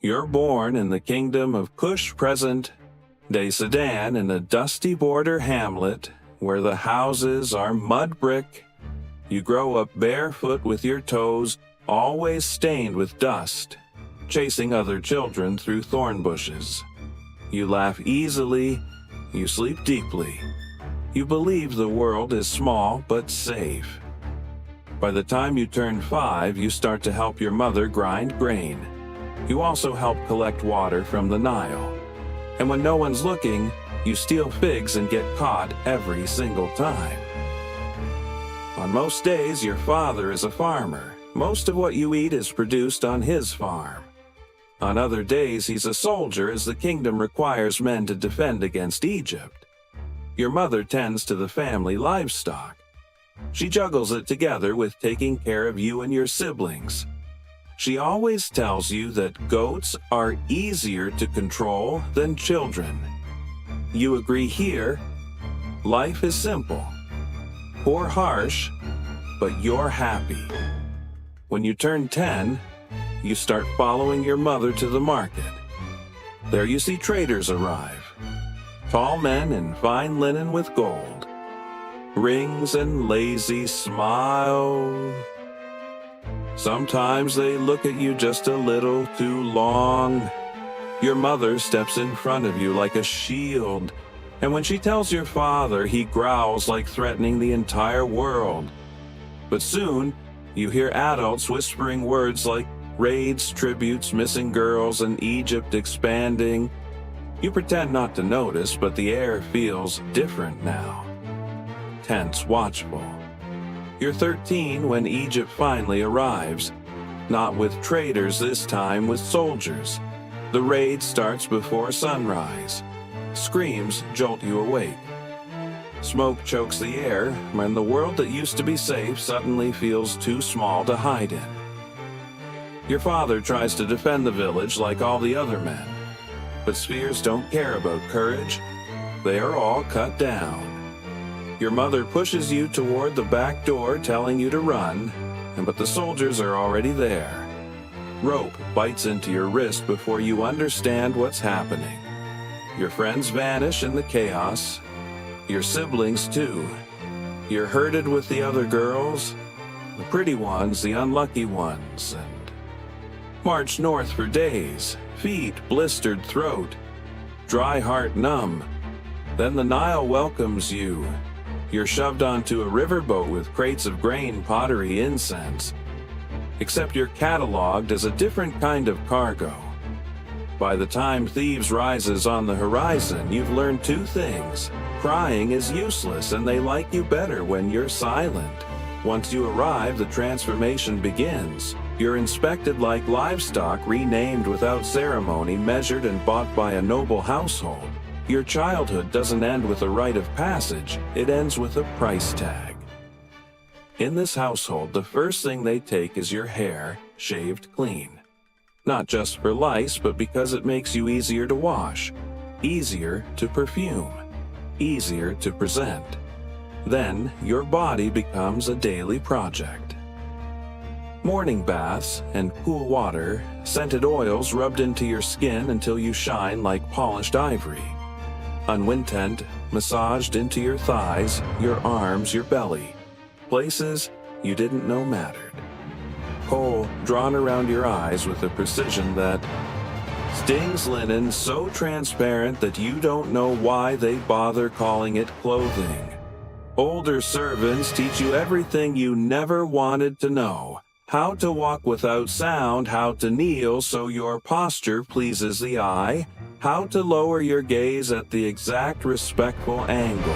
You're born in the kingdom of Kush, present-day Sudan, in a dusty border hamlet where the houses are mud brick. You grow up barefoot with your toes always stained with dust, chasing other children through thorn bushes. You laugh easily, you sleep deeply. You believe the world is small but safe. By the time you turn 5, you start to help your mother grind grain. You also help collect water from the Nile. And when no one's looking, you steal figs and get caught every single time. On most days, your father is a farmer. Most of what you eat is produced on his farm. On other days, he's a soldier, as the kingdom requires men to defend against Egypt. Your mother tends to the family livestock. She juggles it together with taking care of you and your siblings. She always tells you that goats are easier to control than children. You agree here. Life is simple or harsh, but you're happy. When you turn 10, you start following your mother to the market. There you see traders arrive, tall men in fine linen with gold, rings and lazy smile. Sometimes they look at you just a little too long. Your mother steps in front of you like a shield, and when she tells your father, he growls like threatening the entire world. But soon, you hear adults whispering words like raids, tributes, missing girls, and Egypt expanding. You pretend not to notice, but the air feels different now. Tense, watchful. You're 13 when Egypt finally arrives. Not with traders this time, with soldiers. The raid starts before sunrise. Screams jolt you awake. Smoke chokes the air when the world that used to be safe suddenly feels too small to hide in. Your father tries to defend the village like all the other men. But spheres don't care about courage. They are all cut down. Your mother pushes you toward the back door, telling you to run, but the soldiers are already there. Rope bites into your wrist before you understand what's happening. Your friends vanish in the chaos. Your siblings, too. You're herded with the other girls, the pretty ones, the unlucky ones, and march north for days, feet blistered, throat, dry heart numb. Then the Nile welcomes you. You're shoved onto a riverboat with crates of grain, pottery, incense. Except you're cataloged as a different kind of cargo. By the time Thebes rises on the horizon, you've learned 2 things. Crying is useless, and they like you better when you're silent. Once you arrive, the transformation begins. You're inspected like livestock, renamed without ceremony, measured and bought by a noble household. Your childhood doesn't end with a rite of passage, it ends with a price tag. In this household, the first thing they take is your hair, shaved clean. Not just for lice, but because it makes you easier to wash, easier to perfume, easier to present. Then, your body becomes a daily project. Morning baths and cool water, scented oils rubbed into your skin until you shine like polished ivory. Unwintent, massaged into your thighs, your arms, your belly. Places you didn't know mattered. Kohl drawn around your eyes with a precision that stings linen so transparent that you don't know why they bother calling it clothing. Older servants teach you everything you never wanted to know. How to walk without sound, how to kneel so your posture pleases the eye, how to lower your gaze at the exact respectful angle,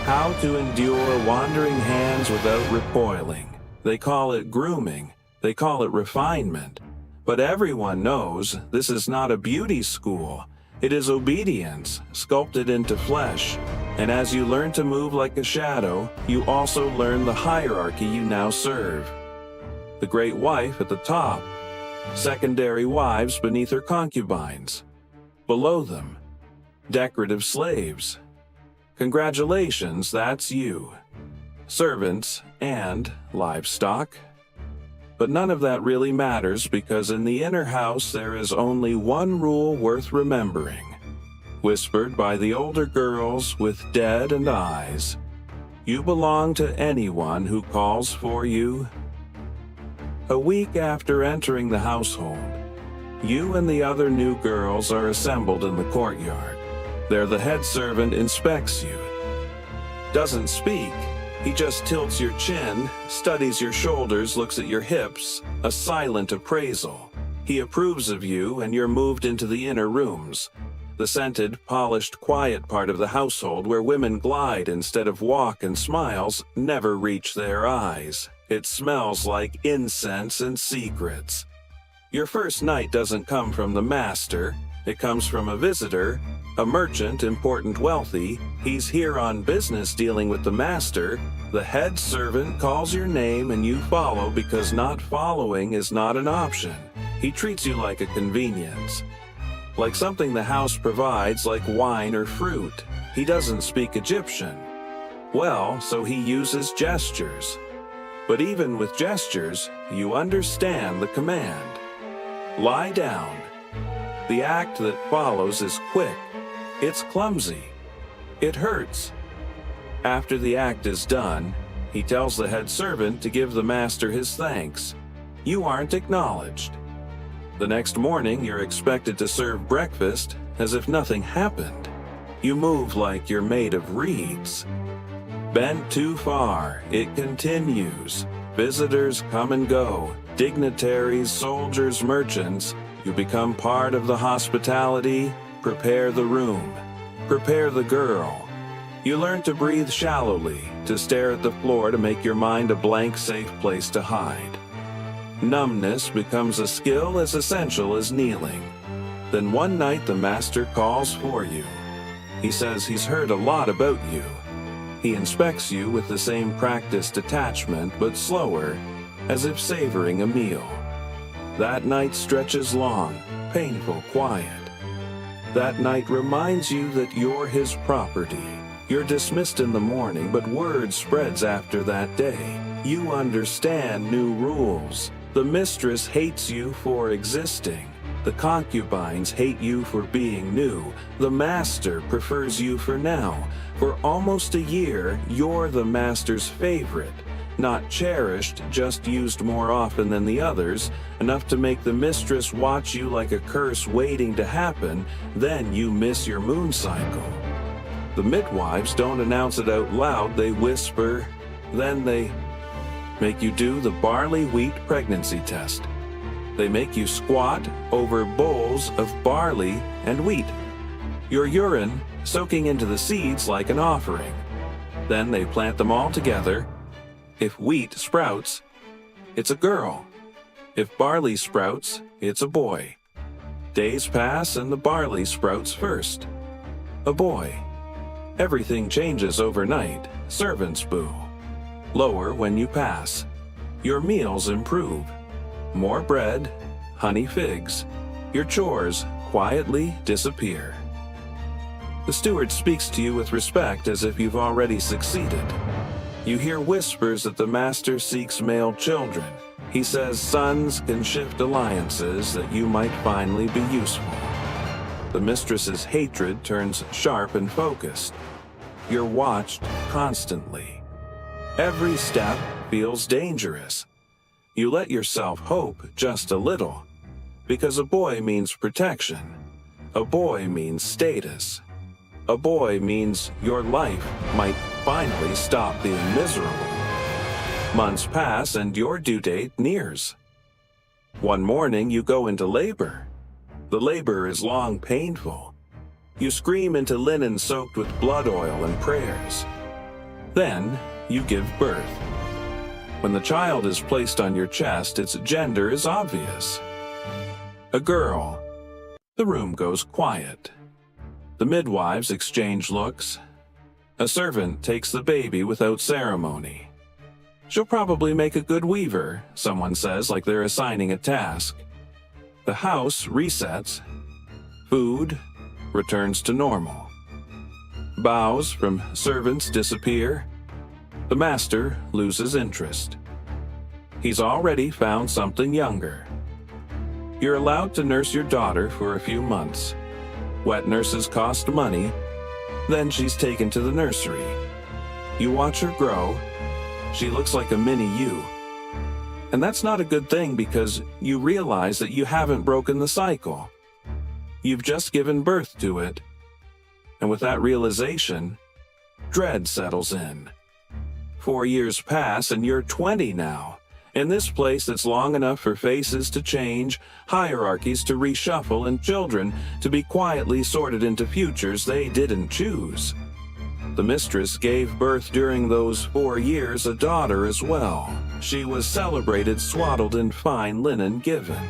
how to endure wandering hands without recoiling. They call it grooming, they call it refinement. But everyone knows this is not a beauty school. It is obedience, sculpted into flesh. And as you learn to move like a shadow, you also learn the hierarchy you now serve. The great wife at the top, secondary wives beneath her concubines. Below them, decorative slaves. Congratulations, that's you. Servants and livestock. But none of that really matters because in the inner house there is only one rule worth remembering, whispered by the older girls with dead eyes. You belong to anyone who calls for you. A week after entering the household, you and the other new girls are assembled in the courtyard. There the head servant inspects you. Doesn't speak. He just tilts your chin, studies your shoulders, looks at your hips, a silent appraisal. He approves of you and you're moved into the inner rooms, the scented, polished, quiet part of the household where women glide instead of walk, and smiles never reach their eyes. It smells like incense and secrets. Your first night doesn't come from the master. It comes from a visitor, a merchant, important, wealthy. He's here on business dealing with the master. The head servant calls your name and you follow because not following is not an option. He treats you like a convenience, like something the house provides, like wine or fruit. He doesn't speak Egyptian. Well, so he uses gestures. But even with gestures, you understand the command. Lie down. The act that follows is quick. It's clumsy. It hurts. After the act is done, he tells the head servant to give the master his thanks. You aren't acknowledged. The next morning, you're expected to serve breakfast as if nothing happened. You move like you're made of reeds. Bent too far, it continues. Visitors come and go. Dignitaries, soldiers, merchants. You become part of the hospitality. Prepare the room. Prepare the girl. You learn to breathe shallowly, to stare at the floor to make your mind a blank, safe place to hide. Numbness becomes a skill as essential as kneeling. Then one night the master calls for you. He says he's heard a lot about you. He inspects you with the same practiced attachment, but slower, as if savoring a meal. That night stretches long, painful, quiet. That night reminds you that you're his property. You're dismissed in the morning, but word spreads after that day. You understand new rules. The mistress hates you for existing. The concubines hate you for being new. The master prefers you for now. For almost a year, you're the master's favorite. Not cherished, just used more often than the others, enough to make the mistress watch you like a curse waiting to happen. Then you miss your moon cycle. The midwives don't announce it out loud, they whisper. Then they make you do the barley wheat pregnancy test. They make you squat over bowls of barley and wheat, your urine soaking into the seeds like an offering. Then they plant them all together. If wheat sprouts, it's a girl. If barley sprouts, it's a boy. Days pass and the barley sprouts first. A boy. Everything changes overnight. Servants boo. Lower when you pass. Your meals improve. More bread, honey figs. Your chores quietly disappear. The steward speaks to you with respect as if you've already succeeded. You hear whispers that the master seeks male children. He says sons can shift alliances, that you might finally be useful. The mistress's hatred turns sharp and focused. You're watched constantly. Every step feels dangerous. You let yourself hope just a little, because a boy means protection. A boy means status. A boy means your life might finally stop being miserable. Months pass and your due date nears. One morning you go into labor. The labor is long painful. You scream into linen soaked with blood oil and prayers. Then you give birth. When the child is placed on your chest, its gender is obvious. A girl. The room goes quiet. The midwives exchange looks. A servant takes the baby without ceremony. She'll probably make a good weaver, someone says, like they're assigning a task. The house resets. Food returns to normal. Bows from servants disappear. The master loses interest. He's already found something younger. You're allowed to nurse your daughter for a few months. Wet nurses cost money. Then she's taken to the nursery. You watch her grow. She looks like a mini you. And that's not a good thing because you realize that you haven't broken the cycle. You've just given birth to it. And with that realization, dread settles in. 4 years pass and you're 20 now. In this place that's long enough for faces to change, hierarchies to reshuffle, and children to be quietly sorted into futures they didn't choose. The mistress gave birth during those 4 years a daughter as well. She was celebrated swaddled in fine linen given.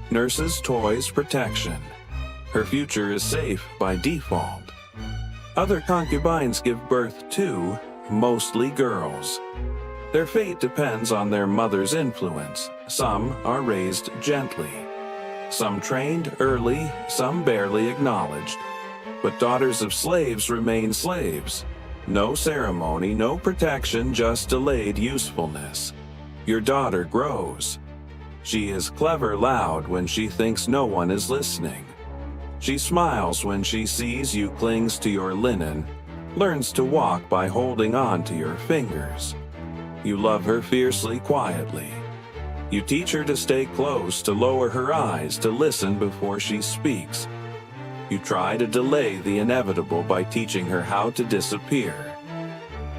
Nurses, toys, protection. Her future is safe by default. Other concubines give birth to, mostly girls. Their fate depends on their mother's influence. Some are raised gently. Some trained early, some barely acknowledged. But daughters of slaves remain slaves. No ceremony, no protection, just delayed usefulness. Your daughter grows. She is clever loud when she thinks no one is listening. She smiles when she sees you, clings to your linen, learns to walk by holding on to your fingers. You love her fiercely, quietly. You teach her to stay close, to lower her eyes, to listen before she speaks. You try to delay the inevitable by teaching her how to disappear.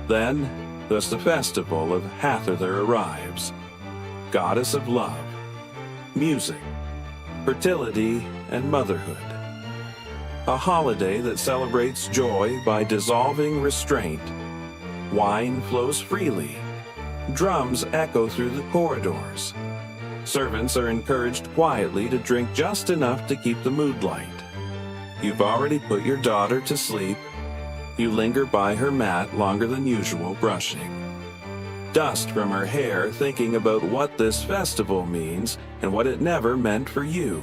Then, thus the festival of Hathor arrives. Goddess of love, music, fertility, and motherhood. A holiday that celebrates joy by dissolving restraint. Wine flows freely. Drums echo through the corridors. Servants are encouraged quietly to drink just enough to keep the mood light. You've already put your daughter to sleep. You linger by her mat longer than usual, brushing. Dust from her hair, thinking about what this festival means and what it never meant for you.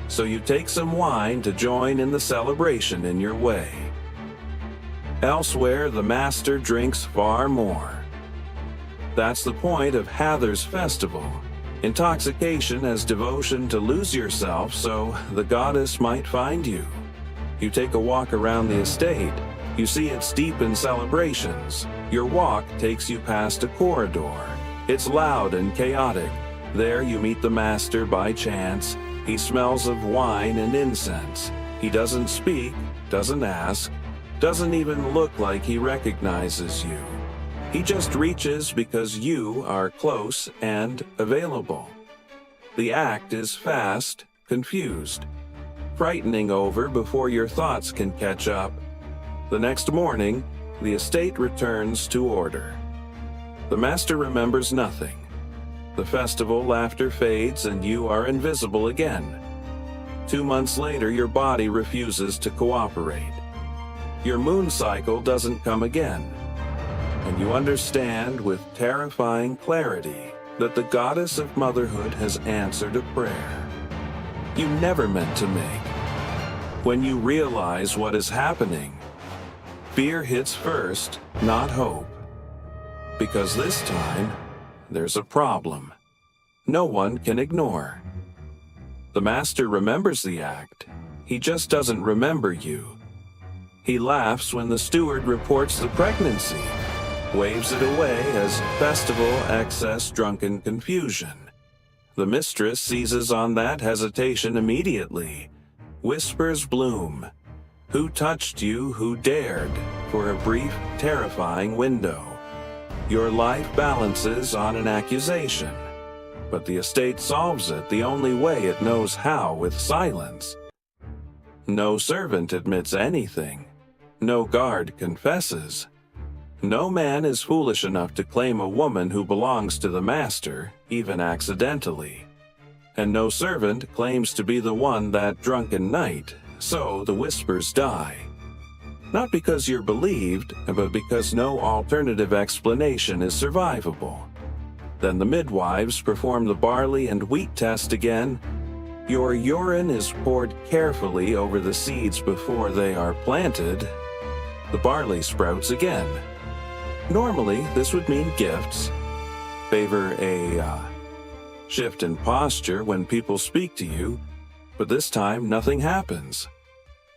So you take some wine to join in the celebration in your way. Elsewhere, the master drinks far more. That's the point of Hathor's festival. Intoxication as devotion to lose yourself so the goddess might find you. You take a walk around the estate. You see it's deep in celebrations. Your walk takes you past a corridor. It's loud and chaotic. There you meet the master by chance. He smells of wine and incense. He doesn't speak, doesn't ask, doesn't even look like he recognizes you. He just reaches because you are close and available. The act is fast, confused, frightening over before your thoughts can catch up. The next morning, the estate returns to order. The master remembers nothing. The festival laughter fades and you are invisible again. 2 months later, your body refuses to cooperate. Your moon cycle doesn't come again. And you understand with terrifying clarity that the goddess of motherhood has answered a prayer you never meant to make. When you realize what is happening, fear hits first, not hope. Because this time, there's a problem no one can ignore. The master remembers the act. He just doesn't remember you. He laughs when the steward reports the pregnancy, waves it away as festival excess drunken confusion. The mistress seizes on that hesitation immediately. Whispers bloom. Who touched you, who dared, for a brief, terrifying window. Your life balances on an accusation, but the estate solves it the only way it knows how, with silence. No servant admits anything. No guard confesses. No man is foolish enough to claim a woman who belongs to the master, even accidentally. And no servant claims to be the one that drunken night, so the whispers die. Not because you're believed, but because no alternative explanation is survivable. Then the midwives perform the barley and wheat test again. Your urine is poured carefully over the seeds before they are planted. The barley sprouts again. Normally, this would mean gifts. favor a shift in posture when people speak to you, but this time nothing happens.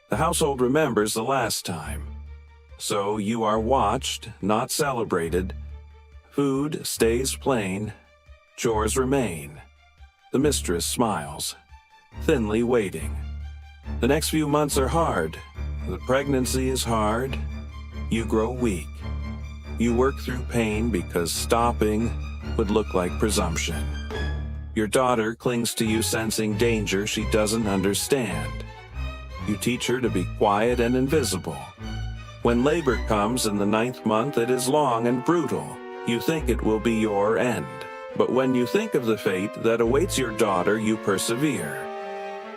The household remembers the last time. So you are watched, not celebrated. Food stays plain. Chores remain. The mistress smiles, thinly waiting. The next few months are hard. The pregnancy is hard. You grow weak. You work through pain because stopping would look like presumption. Your daughter clings to you, sensing danger she doesn't understand. You teach her to be quiet and invisible. When labor comes in the 9th month, it is long and brutal. You think it will be your end. But when you think of the fate that awaits your daughter, you persevere.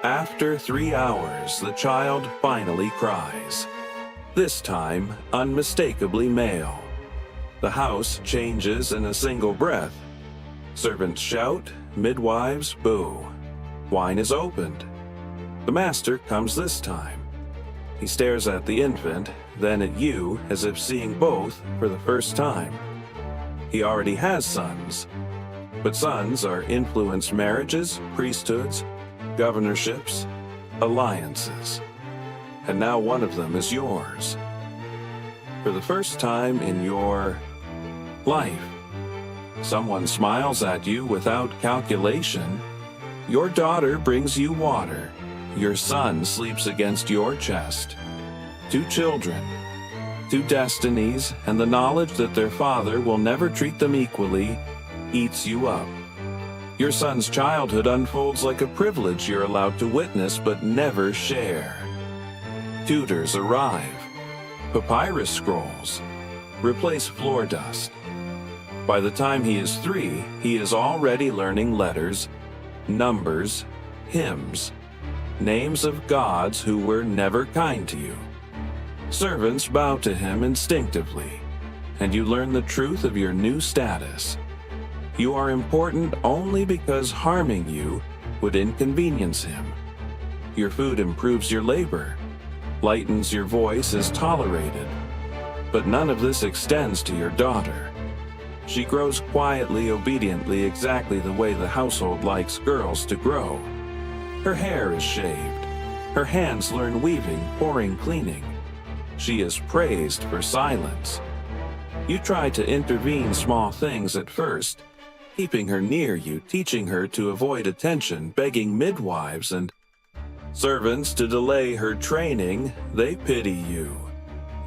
After 3 hours, the child finally cries. This time, unmistakably male. The house changes in a single breath. Servants shout, midwives boo. Wine is opened. The master comes this time. He stares at the infant, then at you, as if seeing both for the first time. He already has sons, but sons are influenced marriages, priesthoods, governorships, alliances. And now one of them is yours. For the first time in your life, someone smiles at you without calculation. Your daughter brings you water. Your son sleeps against your chest. 2 children, 2 destinies, and the knowledge that their father will never treat them equally eats you up. Your son's childhood unfolds like a privilege you're allowed to witness but never share. Tutors arrive. Papyrus scrolls replace floor dust. By the time he is 3, he is already learning letters, numbers, hymns, names of gods who were never kind to you. Servants bow to him instinctively, and you learn the truth of your new status. You are important only because harming you would inconvenience him. Your food improves your labor, lightens your voice, is tolerated. But none of this extends to your daughter. She grows quietly, obediently, exactly the way the household likes girls to grow. Her hair is shaved. Her hands learn weaving, pouring, cleaning. She is praised for silence. You try to intervene small things at first, keeping her near you, teaching her to avoid attention, begging midwives and servants to delay her training. They pity you.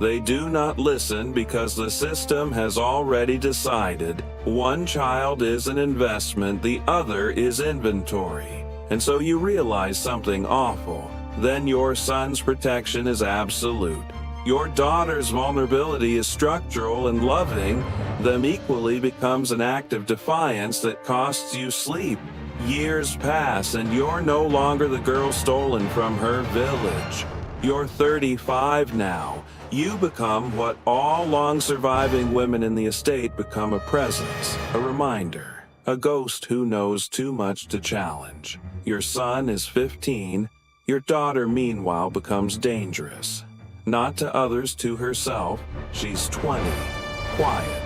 They do not listen because the system has already decided one child is an investment, the other is inventory. And so you realize something awful. Then your son's protection is absolute. Your daughter's vulnerability is structural, and loving them equally becomes an act of defiance that costs you sleep. Years pass, and you're no longer the girl stolen from her village. You're 35 now. You become what all long-surviving women in the estate become: a presence, a reminder, a ghost who knows too much to challenge. Your son is 15. Your daughter, meanwhile, becomes dangerous. Not to others, to herself. She's 20, quiet,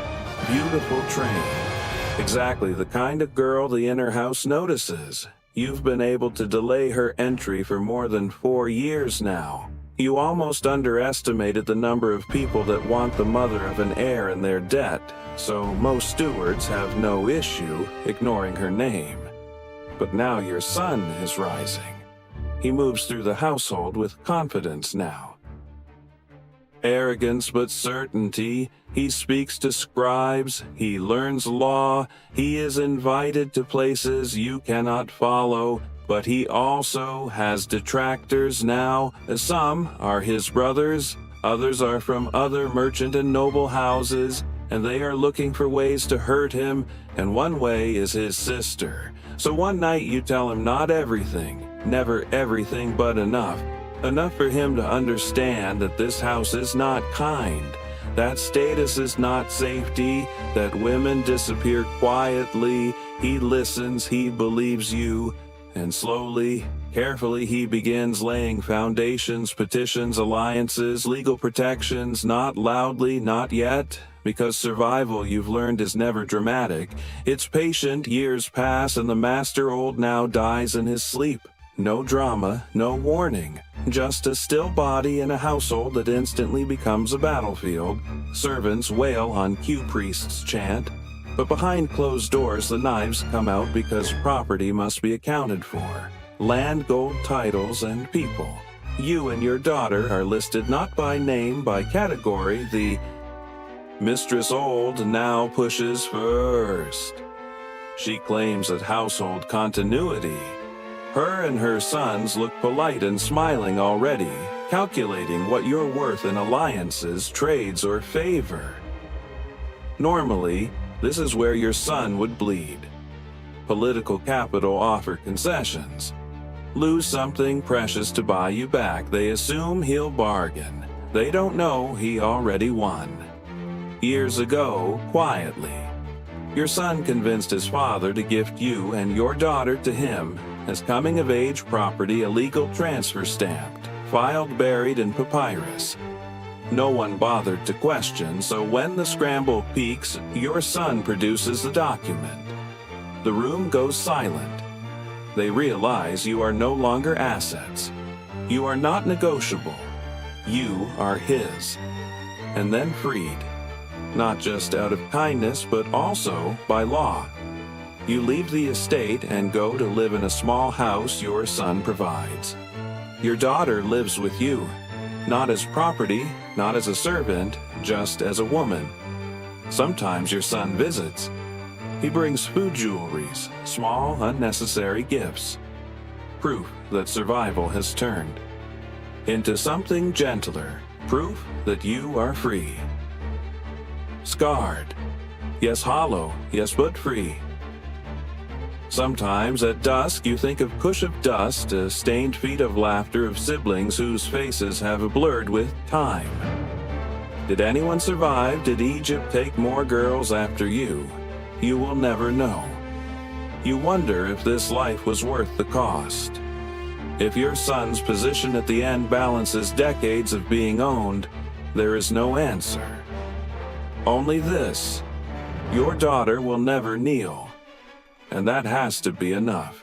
beautiful, trained. Exactly the kind of girl the inner house notices. You've been able to delay her entry for more than 4 years now. You almost underestimated the number of people that want the mother of an heir in their debt, so most stewards have no issue ignoring her name. But now your son is rising. He moves through the household with confidence now. Arrogance but certainty. He speaks to scribes, he learns law, he is invited to places you cannot follow, but he also has detractors now. Some are his brothers, others are from other merchant and noble houses, and they are looking for ways to hurt him, and one way is his sister. So one night you tell him not everything, never everything, but enough. Enough for him to understand that this house is not kind, that status is not safety, that women disappear quietly. He listens, he believes you, and slowly, carefully he begins laying foundations, petitions, alliances, legal protections, not loudly, not yet, Because survival, you've learned, is never dramatic. It's patient, years pass, and the master old now dies in his sleep. No drama, no warning. Just a still body in a household that instantly becomes a battlefield. Servants wail on cue priests chant. But behind closed doors, the knives come out because property must be accounted for. Land, gold, titles, and people. You and your daughter are listed not by name, by category. The Mistress Old now pushes first. She claims that household continuity. Her and her sons look polite and smiling already, calculating what you're worth in alliances, trades, or favor. Normally, this is where your son would bleed. Political capital offer concessions. Lose something precious to buy you back. They assume he'll bargain. They don't know he already won. Years ago, quietly, your son convinced his father to gift you and your daughter to him as coming-of-age property, a legal transfer stamped, filed buried in papyrus. No one bothered to question, so when the scramble peaks, your son produces the document. The room goes silent. They realize you are no longer assets. You are not negotiable. You are his. And then freed. Not just out of kindness, but also by law. You leave the estate and go to live in a small house your son provides. Your daughter lives with you, not as property, not as a servant, just as a woman. Sometimes your son visits. He brings food jewelries, small, unnecessary gifts. Proof that survival has turned into something gentler. Proof that you are free. Scarred. Yes, hollow. Yes, but free. Sometimes at dusk you think of Kush of dust, a stained feet of laughter of siblings whose faces have blurred with time. Did anyone survive? Did Egypt take more girls after you? You will never know. You wonder if this life was worth the cost. If your son's position at the end balances decades of being owned, there is no answer. Only this: your daughter will never kneel. And that has to be enough.